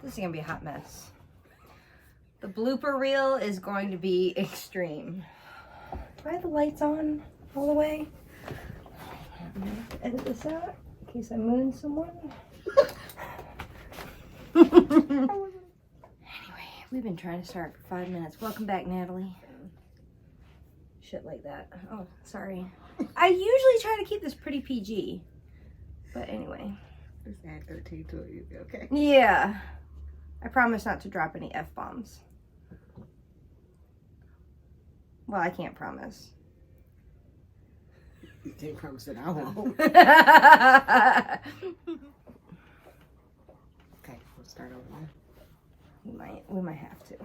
This is going to be a hot mess. The blooper reel is going to be extreme. Do I have the lights on all the way? Edit this out in case I moon someone. Anyway, we've been trying to start for 5 minutes. Welcome back, Natalie. Shit like that. Oh, sorry. I usually try to keep this pretty PG. But anyway. Just add 13 to it, you'll be okay. Yeah. I promise not to drop any F-bombs. Well, I can't promise. You can't promise that I won't. Okay, we'll start over there. We might have to.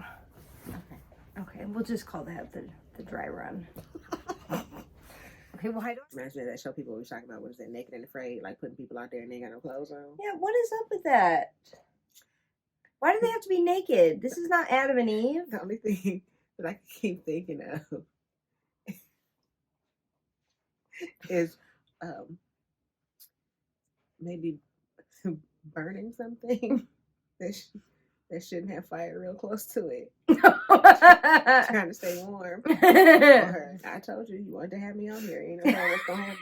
Okay, we'll just call that the dry run. Okay, well, I don't. Reminds me of that show people always talking about, what is it, Naked and Afraid, like putting people out there and they ain't got no clothes on. Yeah, what is up with that? Why do they have to be naked? This is not Adam and Eve. The only thing that I can keep thinking of is maybe burning something that shouldn't have fire real close to it. Trying to stay warm. Or, I told you wanted to have me on here. You know what's gonna happen.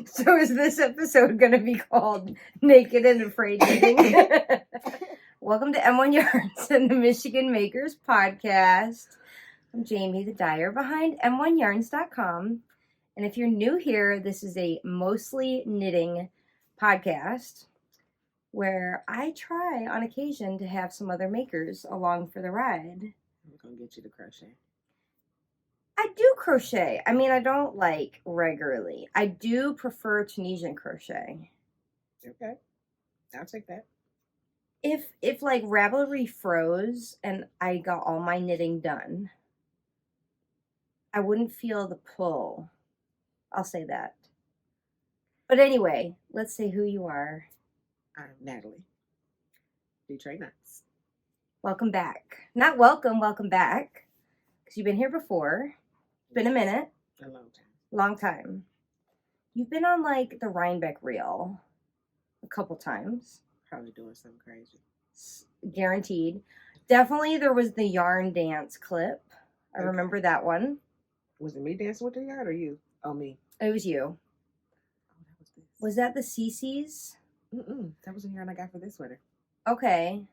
So is this episode gonna be called Naked and Afraid Knitting? Welcome to M1 Yarns and the Michigan Makers Podcast. I'm Jamie, the dyer behind M1Yarns.com. And if you're new here, this is a mostly knitting podcast where I try on occasion to have some other makers along for the ride. I'm gonna get you to crochet. I do crochet. I mean, I don't like regularly. I do prefer Tunisian crochet. Okay, I'll take that. If like Ravelry froze and I got all my knitting done, I wouldn't feel the pull. I'll say that. But anyway, let's say who you are. I'm Natalie. Detroit Nuts. Welcome back. Not welcome back. Because you've been here before. It's been a minute. A long time. Long time. You've been on like the Rhinebeck reel a couple times. Probably doing something crazy. Guaranteed. Definitely there was the yarn dance clip. I remember that one. Was it me dancing with the yarn or you? Oh, me. It was you. Oh, that was this. Was that the CC's? That was the yarn I got for this sweater. Okay.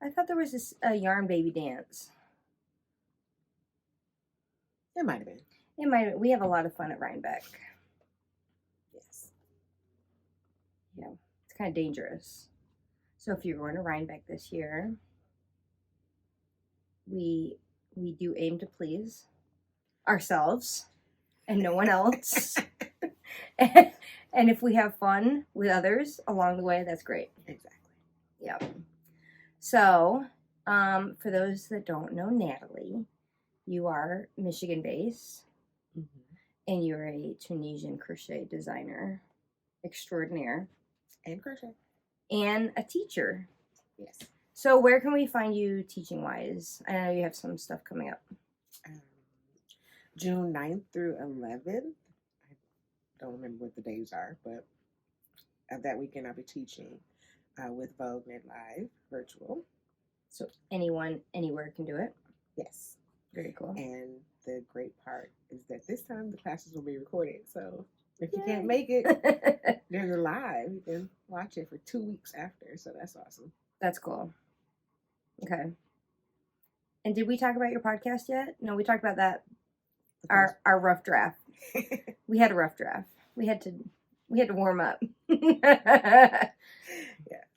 I thought there was a yarn baby dance. It might have been. It might. We have a lot of fun at Rhinebeck. Yes. Yeah. It's kind of dangerous. So if you're going to Rhinebeck this year, we do aim to please ourselves and no one else. And if we have fun with others along the way, that's great. Exactly. Yep. So, for those that don't know Natalie, you are Michigan-based, and you're a Tunisian crochet designer extraordinaire. And crochet. And a teacher. Yes. So where can we find you teaching-wise? I know you have some stuff coming up. June 9th through 11th. I don't remember what the days are, but that weekend I'll be teaching with Vogue Knit Live virtual. So anyone, anywhere can do it? Yes. Very cool. And the great part is that this time the classes will be recorded. So if you Yay. can't make it, there's a live. You can watch it for 2 weeks after. So that's awesome. That's cool. Okay. And did we talk about your podcast yet? No, we talked about that. Our rough draft. We had a rough draft. We had to warm up. Yeah.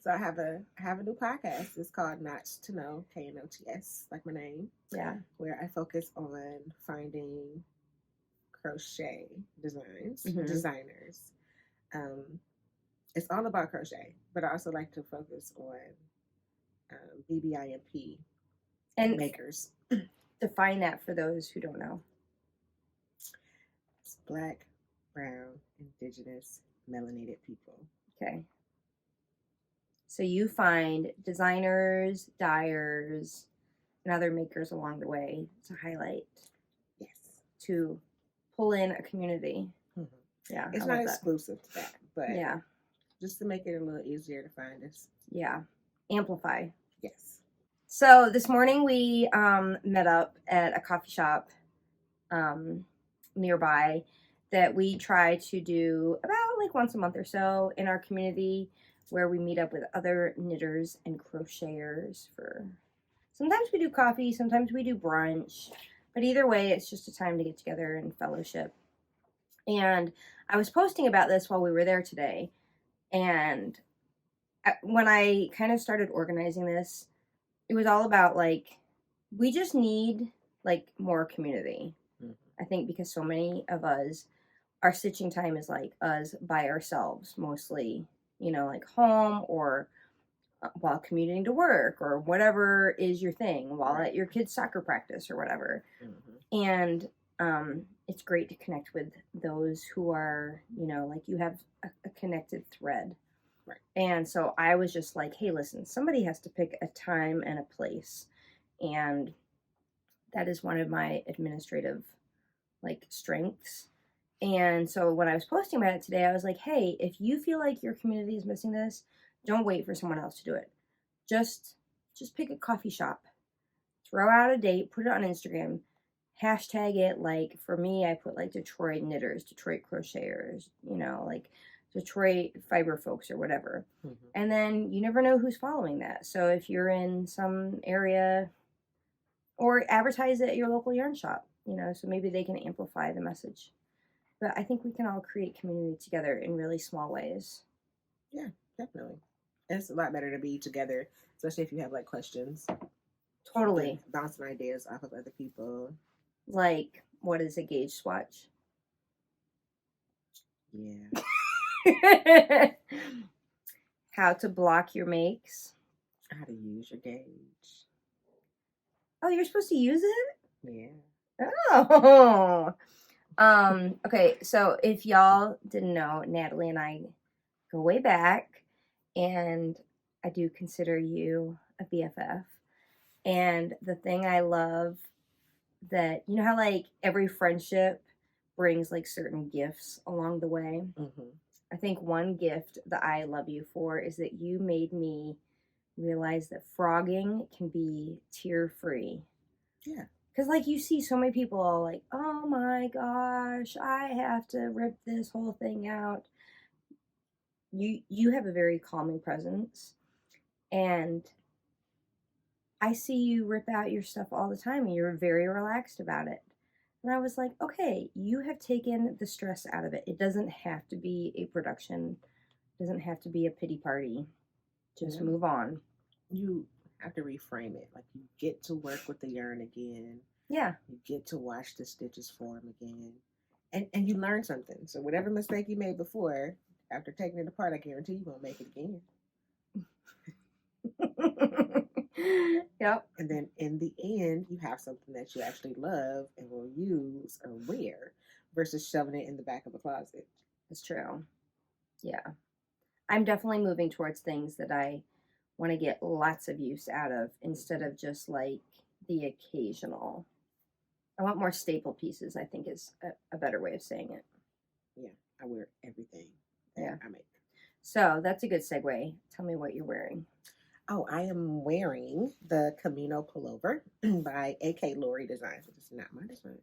So I have a new podcast. It's called Knots to Know, KNOTS, like my name. Yeah. Where I focus on finding crochet designers. It's all about crochet, but I also like to focus on BBIMP and makers. Define that for those who don't know. It's Black, brown, indigenous, melanated people. Okay. So you find designers, dyers, and other makers along the way to highlight. Yes. To pull in a community. Mm-hmm. Yeah. It's not exclusive to that, but yeah, just to make it a little easier to find us. Yeah. amplify. Yes. So this morning we met up at a coffee shop nearby that we try to do about like once a month or so in our community, where we meet up with other knitters and crocheters for, sometimes we do coffee, sometimes we do brunch, but either way it's just a time to get together and fellowship. And I was posting about this while we were there today, and when I kind of started organizing this, it was all about like, we just need like more community. I think because so many of us, our stitching time is like us by ourselves, mostly, you know, like home or while commuting to work or whatever is your thing, while at your kid's soccer practice or whatever. And it's great to connect with those who are, you know, like you have a connected thread. And so I was just like, hey, listen, somebody has to pick a time and a place. And that is one of my administrative like strengths. And so when I was posting about it today, I was like, hey, if you feel like your community is missing this, don't wait for someone else to do it. Just pick a coffee shop, throw out a date, put it on Instagram, hashtag it. Like for me, I put like Detroit knitters, Detroit crocheters, you know, like Detroit fiber folks or whatever. And then you never know who's following that. So if you're in some area, or advertise it at your local yarn shop, you know, so maybe they can amplify the message. But I think we can all create community together in really small ways. Yeah, definitely. It's a lot better to be together, especially if you have like questions. Totally. Bouncing ideas off of other people. Like, what is a gauge swatch? Yeah. How to block your makes. How to use your gauge. Oh, you're supposed to use it? Yeah. Oh. Okay, so if y'all didn't know, Natalie and I go way back, and I do consider you a BFF. And the thing I love that, you know how like every friendship brings like certain gifts along the way? I think one gift that I love you for is that you made me realize that frogging can be tear-free. Yeah. Because like you see so many people all like, oh my gosh, I have to rip this whole thing out. You have a very calming presence, and I see you rip out your stuff all the time, and you're very relaxed about it. And I was like, okay, you have taken the stress out of it. It doesn't have to be a production. It doesn't have to be a pity party. Just move on. You have to reframe it. Like you get to work with the yarn again. Yeah. You get to watch the stitches form again. And you learn something. So whatever mistake you made before, after taking it apart, I guarantee you won't make it again. Yep. And then in the end, you have something that you actually love and will use or wear versus shoving it in the back of a closet. That's true. Yeah. I'm definitely moving towards things that I want to get lots of use out of instead of just like the occasional. I want more staple pieces, I think is a better way of saying it. Yeah, I wear everything that I make. So that's a good segue. Tell me what you're wearing. Oh, I am wearing the Camino pullover by A.K. Lori Designs. It's not my design.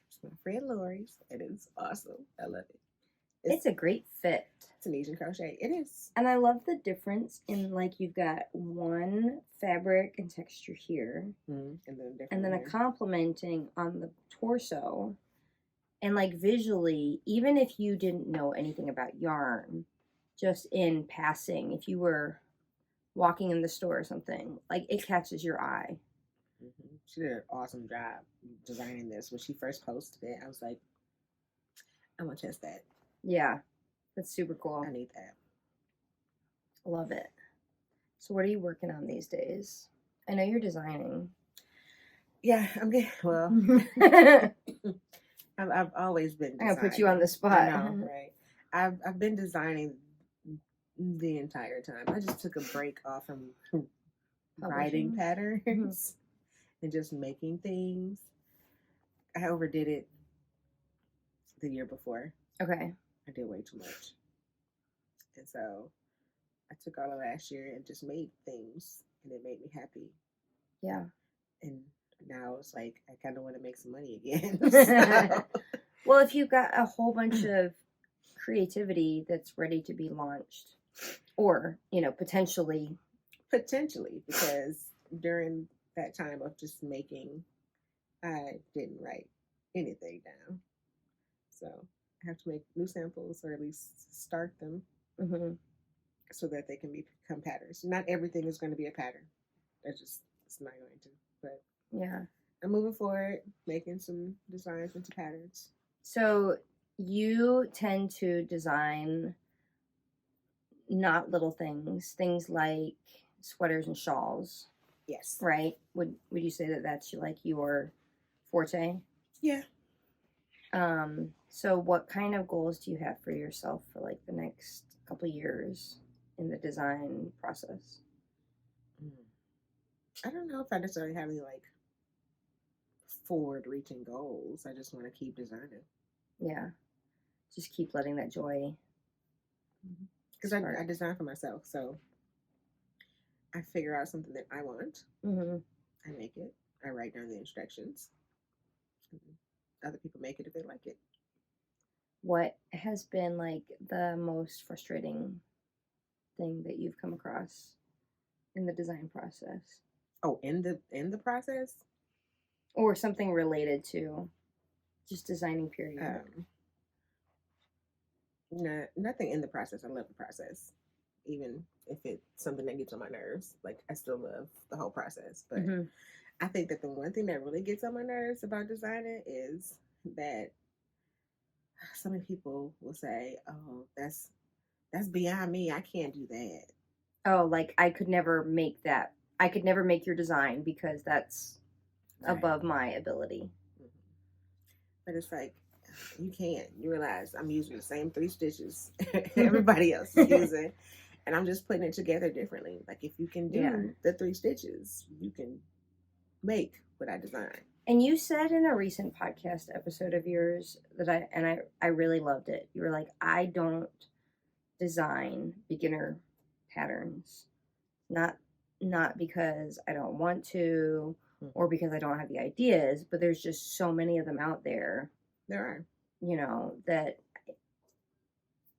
It's my friend Lori's. It is awesome. I love it. It's a great fit. It's an Asian crochet. It is. And I love the difference in like you've got one fabric and texture here. And then a complementing on the torso. And like visually, even if you didn't know anything about yarn, just in passing, if you were walking in the store or something, like it catches your eye. She did an awesome job designing this. When she first posted it, I was like, I'm gonna test that. Yeah, that's super cool. I need that. Love it. So what are you working on these days? I know you're designing. Yeah, I'm getting, well, I've always been designing. I'm gonna put you on the spot. I know, right? I've been designing the entire time. I just took a break off from writing patterns and just making things. I overdid it the year before. Okay. I did way too much. And so I took all of last year and just made things, and it made me happy. Yeah. And now it's like I kind of want to make some money again. So. Well, if you've got a whole bunch of creativity that's ready to be launched, or potentially, because during that time of just making, I didn't write anything down. So I have to make new samples, or at least start them, so that they can become patterns. Not everything is going to be a pattern. It's not going to. But yeah, I'm moving forward, making some designs into patterns. So you tend to design not little things like sweaters and shawls, Yes. right? Would you say that that's like your forte? Yeah. So what kind of goals do you have for yourself for like the next couple years in the design process? I don't know if I necessarily have any like forward-reaching goals. I just want to keep designing. Yeah, just keep letting that joy. Because I design for myself, so I figure out something that I want. I make it. I write down the instructions. Other people make it if they like it. What has been like the most frustrating thing that you've come across in the design process? Oh, in the process? Or something related to just designing, period. No, nothing in the process. I love the process. Even if it's something that gets on my nerves. Like, I still love the whole process. But I think that the one thing that really gets on my nerves about designing is that so many people will say, "Oh, that's beyond me. I can't do that." Oh, like I could never make that. I could never make your design because that's above my ability. But it's like, you can't. You realize I'm using the same 3 stitches everybody else is using, and I'm just putting it together differently. Like, if you can do the 3 stitches, you can make what I designed. And you said in a recent podcast episode of yours that I really loved it. You were like, I don't design beginner patterns, not because I don't want to or because I don't have the ideas, but there's just so many of them out there. There are, that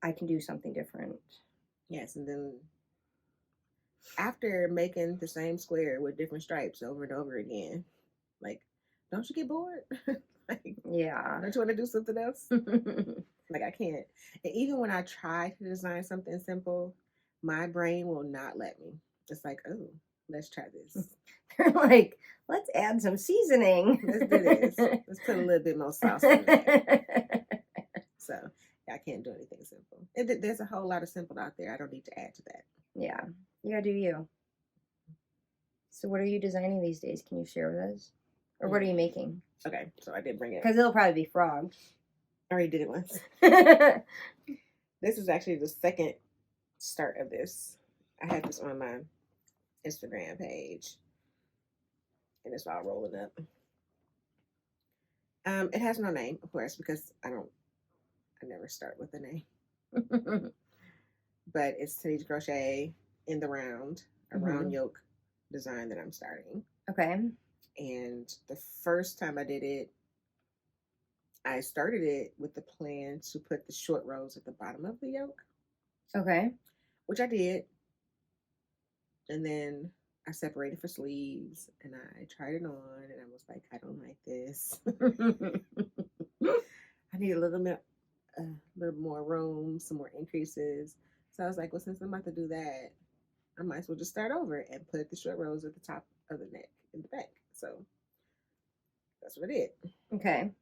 I can do something different. Yes, and then after making the same square with different stripes over and over again, like, don't you get bored? Like, yeah. Don't you want to do something else? Like, I can't. And even when I try to design something simple, my brain will not let me. It's like, oh, let's try this. They're like, let's add some seasoning. Let's do this. Let's put a little bit more sauce on that. So, I can't do anything simple. There's a whole lot of simple out there. I don't need to add to that. Yeah, you gotta do you. So what are you designing these days? Can you share with us? Or what are you making? Okay, so I did bring it. Because it'll probably be frogs. I already did it once. This is actually the second start of this. I had this on my Instagram page, and it's all rolling up. It has no name, of course, because I never start with a name. But it's Teddy's Crochet in the round, a round yoke design that I'm starting. Okay. And the first time I did it, I started it with the plan to put the short rows at the bottom of the yoke. Okay. Which I did. And then I separated for sleeves, and I tried it on, and I was like, I don't like this. I need a little more room, some more increases. So I was like, well, since I'm about to do that, I might as well just start over and put the short rows at the top of the neck in the back. So that's what I did. Okay.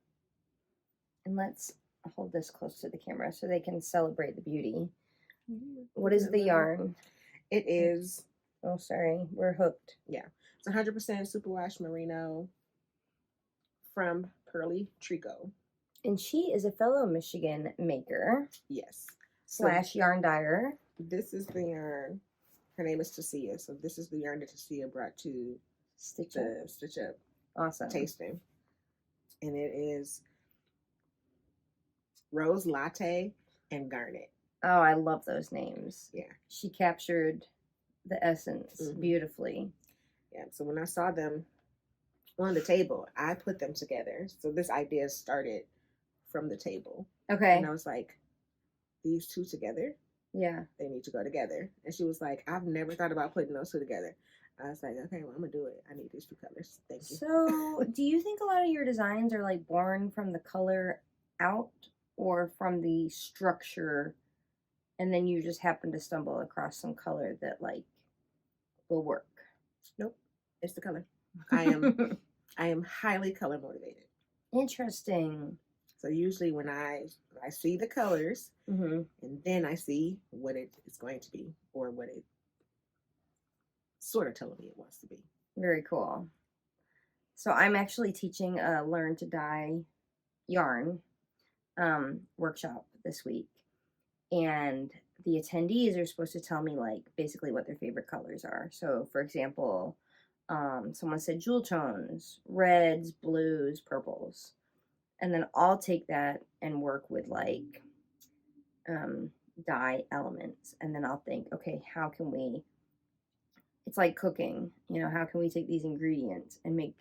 And let's hold this close to the camera so they can celebrate the beauty. What is the yarn? It is... Oh, sorry. We're hooked. Yeah. It's 100% superwash merino from Pearly Tricot. And she is a fellow Michigan maker. Yes. / yarn dyer. This is the yarn. Her name is Tasia. So this is the yarn that Tasia brought to Stitch Up. Awesome. Tasting. And it is Rose Latte and Garnet. Oh, I love those names. Yeah. She captured the essence beautifully. Yeah. So when I saw them on the table, I put them together. So this idea started from the table. Okay. And I was like, these two together? Yeah. They need to go together. And she was like, I've never thought about putting those two together. I was like, okay, well, I'm going to do it. I need these two colors. Thank you. So do you think a lot of your designs are like born from the color out or from the structure, and then you just happen to stumble across some color that like will work? Nope. It's the color. I am highly color motivated. Interesting. So usually when I see the colors, and then I see what it is going to be, or what it sort of telling me it wants to be. Very cool. So I'm actually teaching a Learn to Dye yarn workshop this week, and the attendees are supposed to tell me like basically what their favorite colors are. So for example, someone said jewel tones, reds, blues, purples. And then I'll take that and work with like dye elements. And then I'll think, okay, how can we, it's like cooking, you know, how can we take these ingredients and make,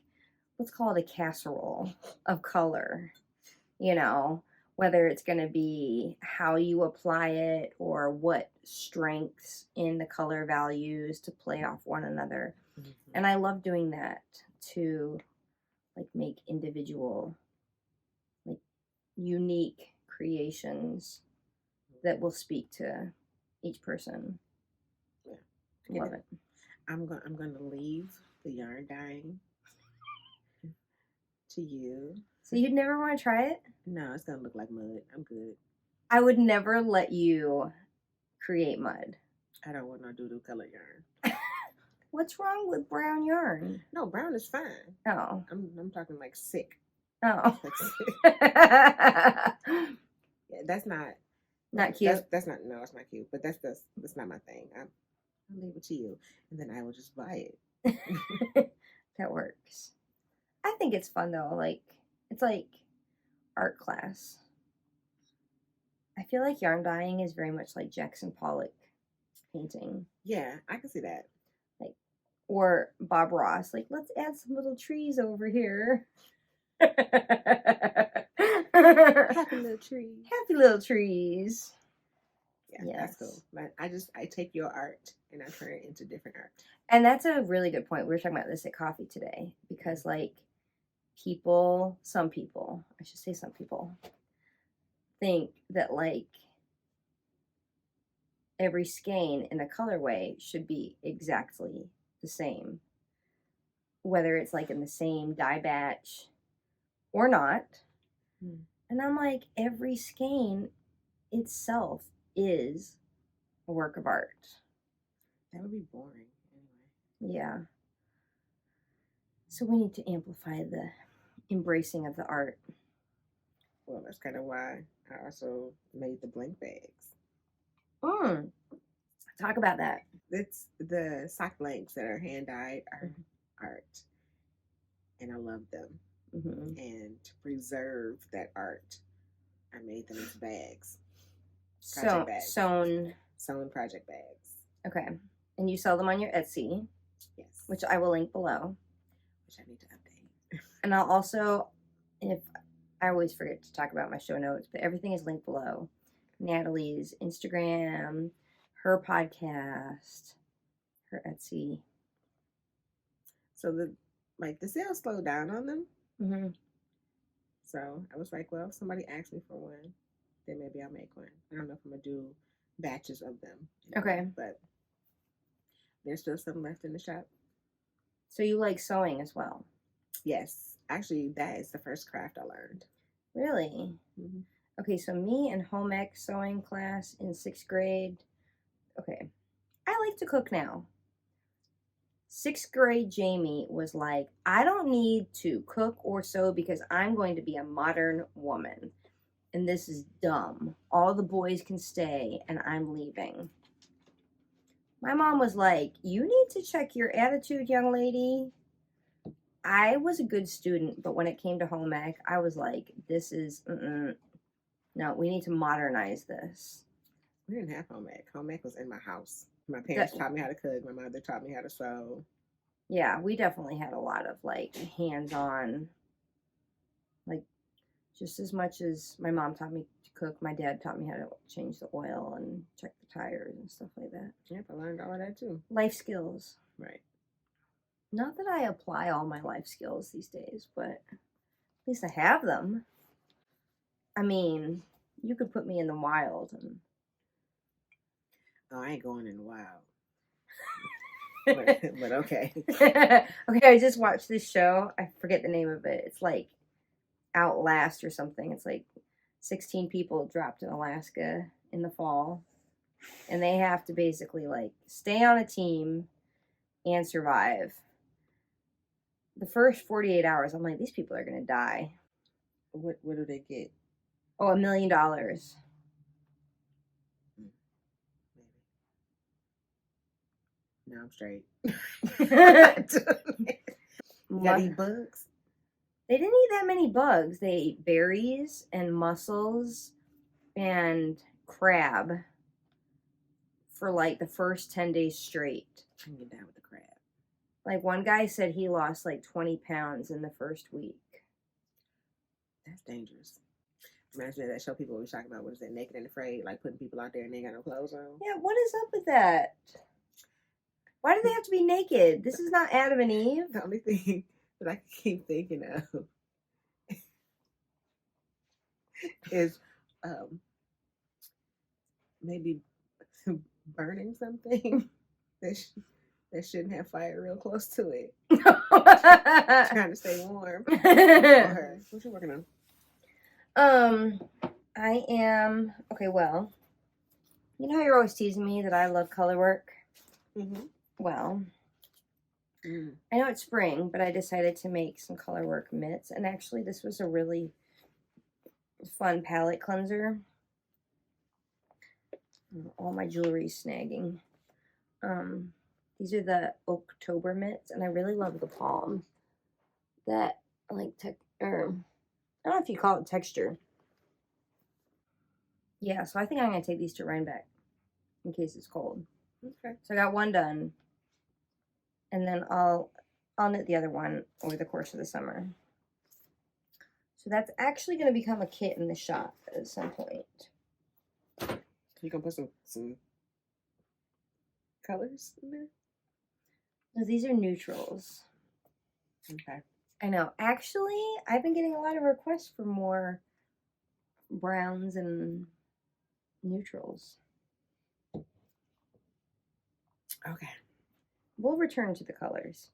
let's call it a casserole of color, you know, whether it's going to be how you apply it or what strengths in the color values to play off one another. And I love doing that to like make individual, like unique creations that will speak to each person. Yeah. Love it. I'm going to leave the yarn dyeing to you. So you'd never want to try it? No, it's going to look like mud. I'm good. I would never let you create mud. I don't want no doo-doo color yarn. What's wrong with brown yarn? No, brown is fine. Oh. I'm talking like sick. Oh. Like sick. Yeah, that's not cute. That's not, no, it's not cute. But that's not my thing. I'll leave it to you, and then I will just buy it. That works. I think it's fun though. Like it's like art class. I feel like yarn dyeing is very much like Jackson Pollock painting. Yeah, I can see that. Like, or Bob Ross. Like, let's add some little trees over here. Happy little trees. Happy little trees. Yeah, yes. That's cool. But I take your art and I turn it into different art. And that's a really good point. We were talking about this at coffee today because like some people think that like every skein in a colorway should be exactly the same, whether it's like in the same dye batch or not. And I'm like, every skein itself is a work of art. That would be boring anyway. Yeah. So we need to amplify the embracing of the art. Well, that's kind of why I also made the blank bags. Talk about that. It's the sock blanks that are hand dyed are art, and I love them. And to preserve that art, I made them as bags. Sewn project bags. Okay, and you sell them on your Etsy. Yes, which I will link below. Which I need to update. And I'll also, if I always forget to talk about my show notes, but everything is linked below. Natalie's Instagram, her podcast, her Etsy. So the sales slowed down on them. So I was like, well, if somebody asked me for one, then maybe I'll make one. I don't know if I'm gonna do batches of them. Okay. But there's still some left in the shop. So you like sewing as well? Yes. Actually, that is the first craft I learned. Really? Okay, so me and home ec sewing class in 6th grade. Okay, I like to cook now. 6th grade Jamie was like, I don't need to cook or sew because I'm going to be a modern woman. And this is dumb. All the boys can stay and I'm leaving. My mom was like, you need to check your attitude, young lady. I was a good student, but when it came to home ec, I was like, this is, no, we need to modernize this. We didn't have home ec. Home ec was in my house. My parents taught me how to cook. My mother taught me how to sew. Yeah, we definitely had a lot of like hands-on, like just as much as my mom taught me to cook, my dad taught me how to change the oil and check the tires and stuff like that. Yep, I learned all of that too. Life skills. Right. Not that I apply all my life skills these days, but at least I have them. I mean, you could put me in the wild and Oh, I ain't going in the wild. but okay. Okay, I just watched this show. I forget the name of it. It's like Outlast or something. It's like 16 people dropped in Alaska in the fall. And they have to basically like stay on a team and survive. The first 48 hours, I'm like, these people are going to die. What do they get? Oh, $1 million. Maybe. No, I'm straight. Got eat bugs? They didn't eat that many bugs. They ate berries and mussels and crab for like the first 10 days straight. I can get down with the crab. Like one guy said he lost like 20 pounds in the first week. That's dangerous. Reminds me of that show people always talk about. What is it? Naked and Afraid? Like putting people out there and they ain't got no clothes on. Yeah, what is up with that? Why do they have to be naked? This is not Adam and Eve. The only thing that I keep thinking of is maybe burning something that shouldn't have fire real close to it. Trying to stay warm. Or, what you working on? I am okay. Well, you know how you're always teasing me that I love color work. Mm-hmm. Well, I know it's spring, but I decided to make some color work mitts, and actually, this was a really fun palette cleanser. All my jewelry's snagging. These are the October mitts, and I really love the palm. That like I don't know if you call it texture. Yeah, so I think I'm gonna take these to Rhinebeck in case it's cold. Okay. So I got one done, and then I'll knit the other one over the course of the summer. So that's actually gonna become a kit in the shop at some point. You gonna put some colors in there? No, these are neutrals. Okay. I know. Actually, I've been getting a lot of requests for more browns and neutrals. Okay. We'll return to the colors.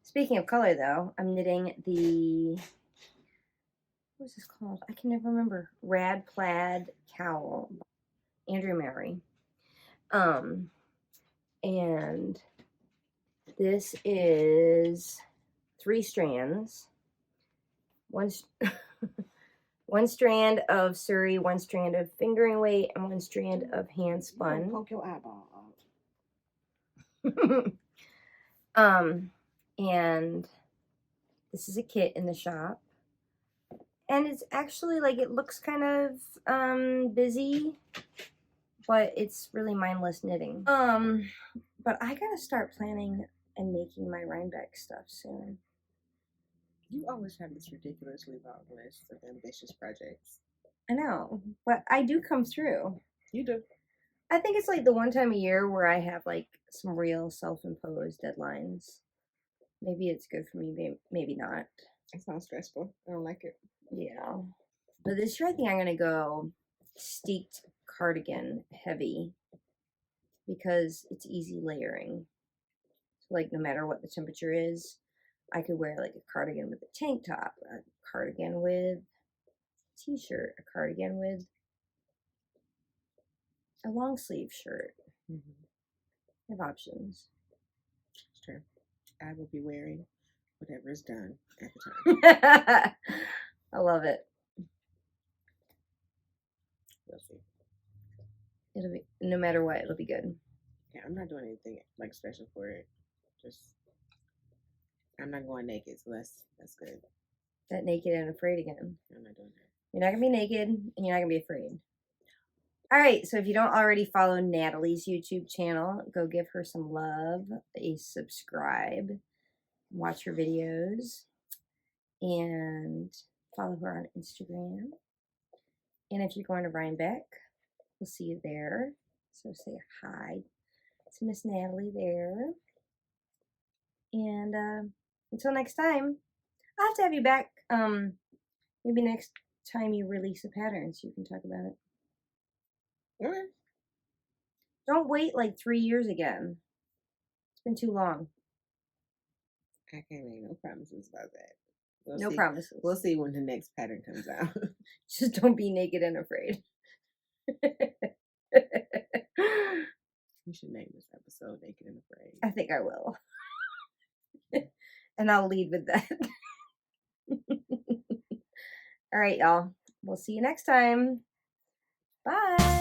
Speaking of color, though, I'm knitting the, what's this called? I can never remember. Rad Plaid Cowl, Andrew Mary. And this is 3 strands. One strand of Surrey, 1 strand of fingering weight, and 1 strand of hand spun. Poke your eyeball out. And this is a kit in the shop. And it's actually like, it looks kind of busy, but it's really mindless knitting. But I gotta start planning and making my Rhinebeck stuff soon. You always have this ridiculously long list of ambitious projects. I know, but I do come through. You do. I think it's like the one time a year where I have like some real self-imposed deadlines. Maybe it's good for me, maybe not. It sounds stressful. I don't like it. Yeah. But this year I think I'm gonna go steeked cardigan heavy because it's easy layering. So like no matter what the temperature is, I could wear like a cardigan with a tank top, a cardigan with a t-shirt, a cardigan with a long sleeve shirt. I have options. Sure. I will be wearing whatever is done at the time. I love it. We'll see. It'll be, no matter what, it'll be good. Yeah, I'm not doing anything like special for it. Just, I'm not going naked, so that's good. That naked and afraid again. I'm not doing that. You're not gonna be naked, and you're not gonna be afraid. All right, so if you don't already follow Natalie's YouTube channel, go give her some love, a subscribe, watch her videos, and follow her on Instagram. And if you're going to Rhinebeck, we'll see you there. So say hi to Miss Natalie there. And until next time, I'll have to have you back. Maybe next time you release a pattern so you can talk about it. Okay. Don't wait like 3 years again. It's been too long. I can't make no promises about that. No promises. We'll see when the next pattern comes out. Just don't be naked and afraid. You should name this episode Naked and Afraid. I think I will. And I'll lead with that. All right, y'all. We'll see you next time. Bye.